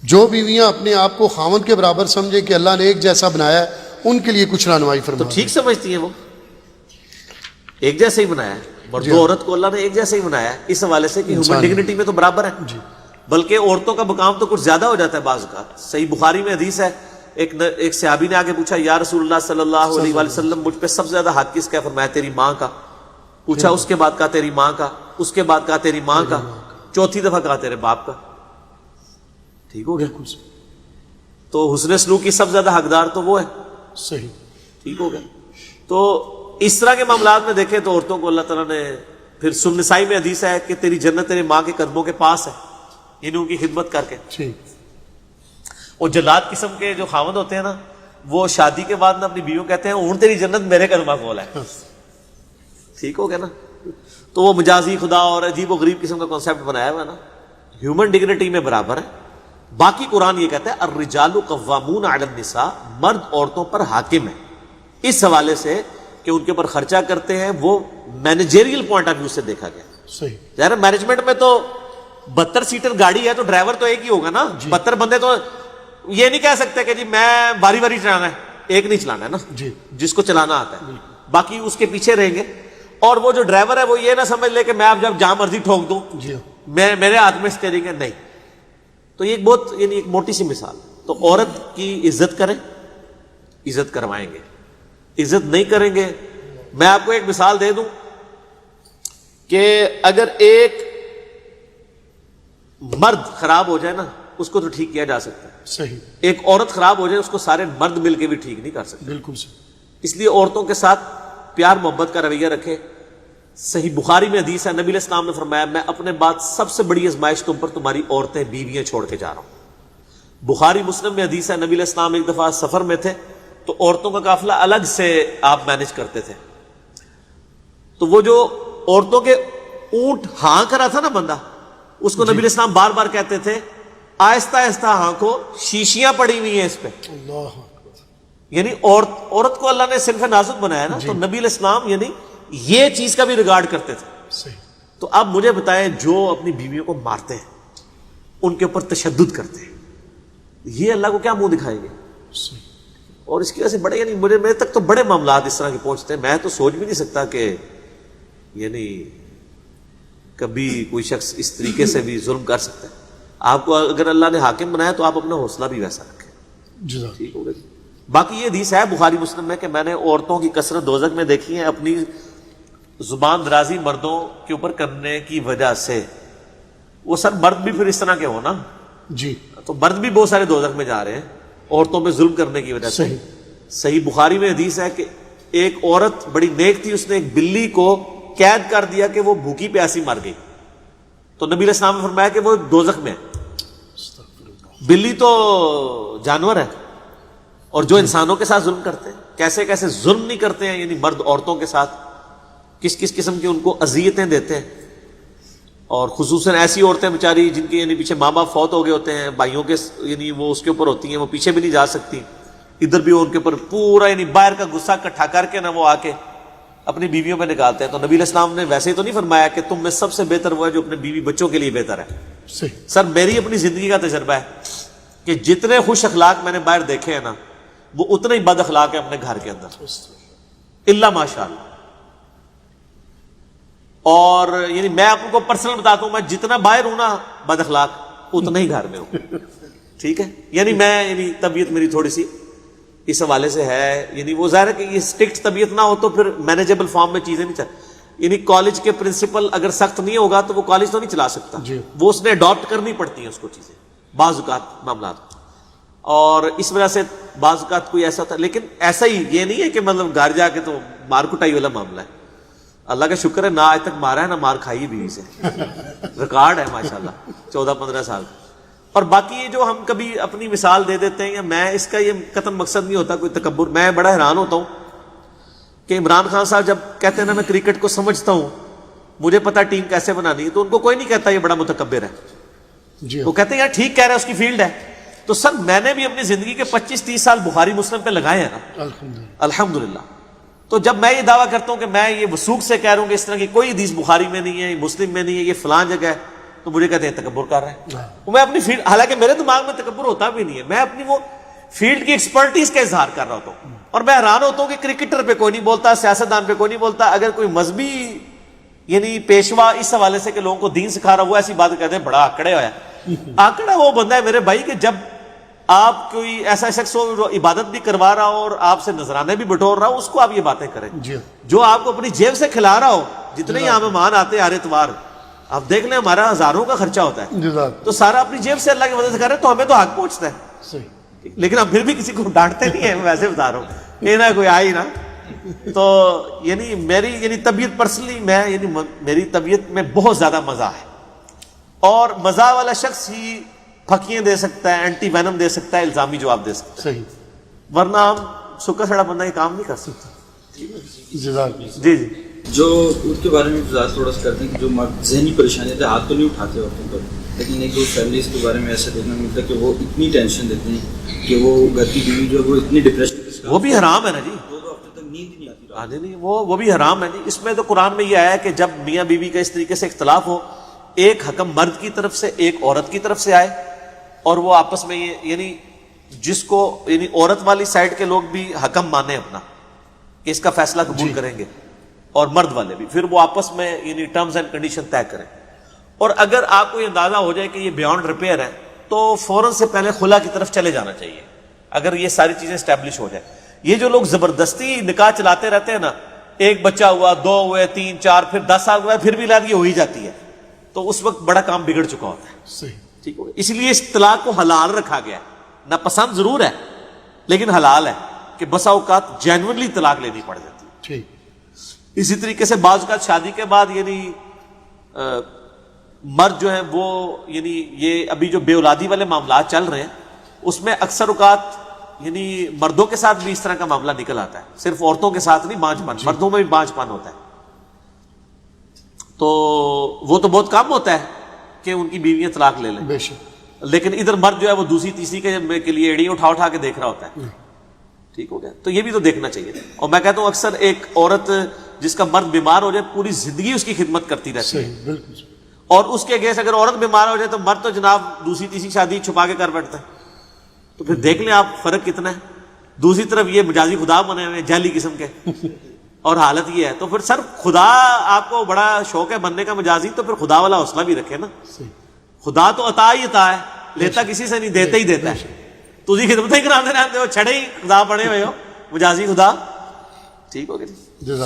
جو بیویاں اپنے آپ کو خاوند کے برابر سمجھے کہ اللہ نے ایک جیسا بنایا ہے، ان کے لیے کچھ رہنمائی فرما تو ٹھیک سمجھتی ہیں وہ ایک جیسا ہی بنایا ہے، مرد و عورت کو اللہ نے ایک جیسا ہی بنایا ہے، اس حوالے سے کہ ہیومن ڈگنیٹی میں تو برابر ہے، بلکہ عورتوں کا مقام تو کچھ زیادہ ہو جاتا ہے بعض اوقات۔ صحیح بخاری میں حدیث ہے، ایک صحابی نے آگے پوچھا یا رسول اللہ صلی اللہ علیہ وآلہ وسلم مجھ پہ سب سے زیادہ حق کس کا ہے؟ فرمایا تیری ماں کا۔ پوچھا اس کے بعد کہا تیری ماں کا، اس کے بعد کہا تیری ماں کا، چوتھی دفعہ کہا تیرے باپ کا۔ ٹھیک ہو گیا؟ تو حسن سلوک کی سب سے زیادہ حقدار تو وہ ہے، صحیح، ٹھیک ہو گیا۔ تو اس طرح کے معاملات میں دیکھیں تو عورتوں کو اللہ تعالیٰ نے پھر سنن نسائی میں حدیث ہے کہ تیری جنت تیرے ماں کے قدموں کے پاس ہے، یعنی ان کی خدمت کر کے۔ ٹھیک۔ اور جلاد قسم کے جو خاوند ہوتے ہیں نا، وہ شادی کے بعد نا اپنی بیویوں کہتے ہیں اون تیری جنت میرے قدمہ کول ہے، ٹھیک ہو گیا نا۔ تو وہ مجازی خدا اور عجیب و غریب قسم کا کانسیپٹ بنایا ہوا ہے نا، ہیومن ڈگنیٹی میں برابر ہے۔ باقی قرآن یہ کہتا ہے الرجال قوامون علی النساء، مرد عورتوں پر حاکم ہے، اس حوالے سے کہ ان کے اوپر خرچہ کرتے ہیں، وہ مینیجریل پوائنٹ آف ویو سے دیکھا گیا۔ صحیح، ظاہر مینجمنٹ میں تو 72 سیٹر گاڑی ہے تو ڈرائیور تو ایک ہی ہوگا نا، 72 بندے تو یہ نہیں کہہ سکتے کہ جی میں باری باری چلانا ہے، ایک نہیں چلانا ہے نا، جس کو چلانا آتا ہے، باقی اس کے پیچھے رہیں گے۔ اور وہ جو ڈرائیور ہے وہ یہ نہ سمجھ لے کہ میں اب جب جہاں مرضی ٹھوک دوں میرے ہاتھ میں اسٹیئرنگ ہے، نہیں۔ تو یہ ایک بہت یعنی ایک موٹی سی مثال۔ تو عورت کی عزت کریں، عزت کروائیں گے، عزت نہیں کریں گے۔ میں آپ کو ایک مثال دے دوں کہ اگر ایک مرد خراب ہو جائے نا اس کو تو ٹھیک کیا جا سکتا ہے، صحیح، ایک عورت خراب ہو جائے اس کو سارے مرد مل کے بھی ٹھیک نہیں کر سکتے۔ بالکل صحیح۔ اس لیے عورتوں کے ساتھ پیار محبت کا رویہ رکھیں۔ صحیح بخاری میں حدیث ہے، نبی علیہ السلام نے فرمایا میں اپنے بعد سب سے بڑی آزمائش تم پر تمہاری عورتیں بیویاں چھوڑ کے جا رہا ہوں۔ بخاری مسلم میں حدیث ہے، نبی علیہ السلام ایک دفعہ سفر میں تھے تو عورتوں کا قافلہ الگ سے آپ مینج کرتے تھے، تو وہ جو عورتوں کے اونٹ ہانک رہا تھا نا بندہ، اس کو نبی علیہ السلام بار بار کہتے تھے آہستہ آہستہ ہانکو، شیشیاں پڑی ہوئی ہیں اس پہ۔ اللہ، یعنی عورت کو اللہ نے صنف نازک بنایا نا، تو نبی علیہ السلام یعنی یہ چیز کا بھی ریگارڈ کرتے تھے۔ صحیح۔ تو اب مجھے بتائیں جو اپنی بیویوں کو مارتے ہیں، ان کے اوپر تشدد کرتے ہیں، یہ اللہ کو کیا منہ دکھائیں گے؟ صحیح۔ اور اس کی وجہ سے بڑے یعنی میرے تک تو بڑے معاملات اس طرح کے پہنچتے ہیں، میں تو سوچ بھی نہیں سکتا کہ یعنی کبھی کوئی شخص اس طریقے سے بھی ظلم کر سکتا ہے۔ آپ کو اگر اللہ نے حاکم بنایا تو آپ اپنا حوصلہ بھی ویسا رکھیں، جزاک۔ ٹھیک ہو گیا۔ باقی یہ حدیث ہے بخاری مسلم میں کہ میں نے عورتوں کی کثرت دوزخ میں دیکھی ہے اپنی زبان درازی مردوں کے اوپر کرنے کی وجہ سے۔ وہ سر مرد بھی پھر اس طرح کے ہو نا، جی، تو مرد بھی بہت سارے دوزخ میں جا رہے ہیں عورتوں پہ ظلم کرنے کی وجہ سے۔ صحیح بخاری میں حدیث ہے کہ ایک عورت بڑی نیک تھی، اس نے ایک بلی کو قید کر دیا کہ وہ بھوکی پیاسی مر گئی، تو نبی علیہ السلام نے فرمایا کہ وہ دوزخ میں ہے۔ بلی تو جانور ہے، اور جو انسانوں کے ساتھ ظلم کرتے ہیں، کیسے کیسے ظلم نہیں کرتے ہیں، یعنی مرد عورتوں کے ساتھ کس کس قسم کی ان کو اذیتیں دیتے ہیں۔ اور خصوصاً ایسی عورتیں بیچاری جن کے یعنی پیچھے ماں باپ فوت ہو گئے ہوتے ہیں، بھائیوں کے یعنی وہ اس کے اوپر ہوتی ہیں، وہ پیچھے بھی نہیں جا سکتی، ادھر بھی ان کے اوپر پورا یعنی باہر کا غصہ اکٹھا کر کے نا وہ آ کے اپنی بیویوں پہ نکالتے ہیں۔ تو نبی علیہ السلام نے ویسے تو نہیں فرمایا کہ تم میں سب سے بہتر وہ ہے جو اپنے بیوی بچوں کے لیے بہتر ہے۔ صحیح۔ سر میری اپنی زندگی کا تجربہ ہے کہ جتنے خوش اخلاق میں نے باہر دیکھے ہیں نا، وہ اتنے ہی بد اخلاق ہیں اپنے گھر کے اندر، اللہ ماشاء اللہ۔ اور یعنی میں آپ کو پرسنل بتاتا ہوں، میں جتنا باہر ہوں نا بد اخلاق، اتنا ہی گھر میں ہوں، ٹھیک ہے۔ یعنی میں یعنی طبیعت میری تھوڑی سی اس حوالے سے ہے، یعنی وہ ظاہر ہے کہ یہ اسٹرکٹ طبیعت نہ ہو تو پھر مینیجبل فارم میں چیزیں نہیں چل، یعنی کالج کے پرنسپل اگر سخت نہیں ہوگا تو وہ کالج تو نہیں چلا سکتا، وہ اس نے اڈاپٹ کرنی پڑتی ہیں اس کو چیزیں بعض اوقات معاملات۔ اور اس وجہ سے بعض اوقات کوئی ایسا ہوتا ہے، لیکن ایسا ہی یہ نہیں ہے کہ مطلب گھر جا کے تو مار کٹائی والا معاملہ ہے۔ اللہ کا شکر ہے نہ آج تک مارا ہے نہ مار کھائی بیوی سے، ریکارڈ ہے ماشاءاللہ 14-15 سال کا۔ اور باقی یہ جو ہم کبھی اپنی مثال دے دیتے ہیں، یا میں اس کا یہ قطعاً مقصد نہیں ہوتا کوئی تکبر، میں بڑا حیران ہوتا ہوں کہ عمران خان صاحب جب کہتے ہیں نا میں کرکٹ کو سمجھتا ہوں، مجھے پتا ٹیم کیسے بنانی ہے، تو ان کو کوئی نہیں کہتا یہ بڑا متکبر ہے، وہ کہتے ہیں یار ٹھیک کہہ رہے ہیں اس کی فیلڈ ہے۔ تو سر میں نے بھی اپنی زندگی کے 25-30 سال بخاری مسلم پہ لگائے ہیں نا، الحمدللہ۔ تو جب میں یہ دعویٰ کرتا ہوں کہ میں یہ وثوق سے کہہ رہا ہوں کہ اس طرح کی کوئی حدیث بخاری میں نہیں ہے، مسلم میں نہیں ہے، یہ فلاں جگہ ہے، تو مجھے کہتے ہیں تکبر کر رہے ہیں. میں اپنی فیلڈ، حالانکہ میرے دماغ میں تکبر ہوتا بھی نہیں ہے، میں اپنی وہ فیلڈ کی ایکسپرٹیز کا اظہار کر رہا ہوتا ہوں. اور میں حیران ہوتا ہوں کہ کرکٹر پہ کوئی نہیں بولتا، سیاستدان پہ کوئی نہیں بولتا. اگر کوئی مذہبی یعنی پیشوا اس حوالے سے کہ لوگوں کو دین سکھا رہا ہوا ایسی بات کہتے ہیں بڑا آکڑے ہوا ہے. آکڑا وہ بندہ ہے میرے بھائی کہ جب آپ کوئی ایسا شخص ہو جو عبادت بھی کروا رہا ہو اور آپ سے نذرانے بھی بٹور رہا ہو، اس کو آپ یہ باتیں کریں. جو آپ کو اپنی جیب سے کھلا رہا ہو، جتنے ہی یہاں مہمان آتے ہیں ہر اتوار، آپ دیکھ لیں ہمارا ہزاروں کا خرچہ ہوتا ہے، تو سارا اپنی جیب سے اللہ کی مدد سے کر رہے ہیں، تو ہمیں تو حق پہنچتا ہے. لیکن ہم پھر بھی کسی کو ڈانٹتے نہیں ہیں. ویسے بتا رہا ہوں یہ نہ کوئی آئی نا. تو یعنی میری طبیعت پرسنلی میری طبیعت میں بہت زیادہ مزہ ہے، اور مزہ والا شخص ہی پھکیاں دے سکتا ہے، اینٹی وینم دے سکتا ہے، الزامی جواب دے سکتا ہے. ورنہ ہم سکا سڑا بندہ یہ کام نہیں کر سکتا. جی جی جو ان کے بارے میں وضاحت تھوڑا سا کرتے ہیں کہ جو ذہنی پریشانی ہے، ہاتھ تو نہیں اٹھاتے عورتوں پر، لیکن ایک دو فیملیز کے بارے میں ایسا دیکھنے کو ملتا ہے کہ وہ اتنی ٹینشن دیتے ہیں کہ وہ گھر کی بیوی جو ہے وہ اتنی ڈپریشن، وہ بھی حرام ہے نا جی. 2 ہفتے تک نیند نہیں آتی. ہاں نہیں وہ بھی حرام ہے جی. اس میں تو قرآن میں یہ آیا ہے کہ جب میاں بیوی کا اس طریقے سے اختلاف ہو، ایک حکم مرد کی طرف سے ایک عورت کی طرف سے آئے، اور وہ آپس میں یعنی جس کو یعنی عورت والی سائڈ کے لوگ بھی حکم مانے اپنا کہ اس کا فیصلہ قبول کریں گے، اور مرد والے بھی، پھر وہ آپس میں یعنی ٹرمز اینڈ کنڈیشن طے کریں. اور اگر آپ کو یہ اندازہ ہو جائے کہ یہ بیانڈ ریپیئر ہے تو فوراً سے پہلے خلا کی طرف چلے جانا چاہیے. اگر یہ ساری چیزیں اسٹیبلش ہو جائے. یہ جو لوگ زبردستی نکاح چلاتے رہتے ہیں نا، ایک بچہ ہوا، 2 ہوئے، 3 4 پھر 10 سال ہوا، پھر بھی لادگی ہو ہی جاتی ہے، تو اس وقت بڑا کام بگڑ چکا ہوتا ہے. ٹھیک ہو گیا. اس لیے اس طلاق کو حلال رکھا گیا ہے. ناپسند ضرور ہے لیکن حلال ہے کہ بسا اوقات جینوئنلی طلاق لینی پڑ جاتی ہے. اسی طریقے سے بعض اوقات شادی کے بعد یعنی مرد جو ہیں وہ یعنی یہ ابھی جو بے اولادی والے معاملات چل رہے ہیں اس میں اکثر اوقات یعنی مردوں کے ساتھ بھی اس طرح کا معاملہ نکل آتا ہے، صرف عورتوں کے ساتھ نہیں، بانجھ پن مردوں میں بھی بانجھ پن ہوتا ہے. تو وہ تو بہت کم ہوتا ہے کہ ان کی بیویاں طلاق لے لیں، لیکن ادھر مرد جو ہے وہ دوسری تیسری کے لیے ایڑی اٹھا کے دیکھ رہا ہوتا ہے. ٹھیک ہو گیا. تو یہ بھی تو دیکھنا چاہیے. اور میں کہتا ہوں اکثر ایک عورت جس کا مرد بیمار ہو جائے پوری زندگی اس کی خدمت کرتی رہتی ہے، اور اس کے اگینسٹ اگر عورت بیمار ہو جائے تو مرد تو جناب دوسری تیسری شادی چھپا کے کر بیٹھتا ہے. تو پھر دیکھ لیں آپ فرق کتنا ہے. دوسری طرف یہ مجازی خدا بنے ہوئے جعلی قسم کے، اور حالت یہ ہے. تو پھر سر خدا آپ کو بڑا شوق ہے بننے کا مجازی، تو پھر خدا والا حوصلہ بھی رکھے نا. خدا تو عطا ہی عطا ہے، لیتا کسی سے نہیں، دیتا ہی دیتا ہے. تجھے خدمت ہی کراتے رہتے ہو، چھڑے ہی خدا بنے ہوئے ہو مجازی خدا. ٹھیک ہو گیا.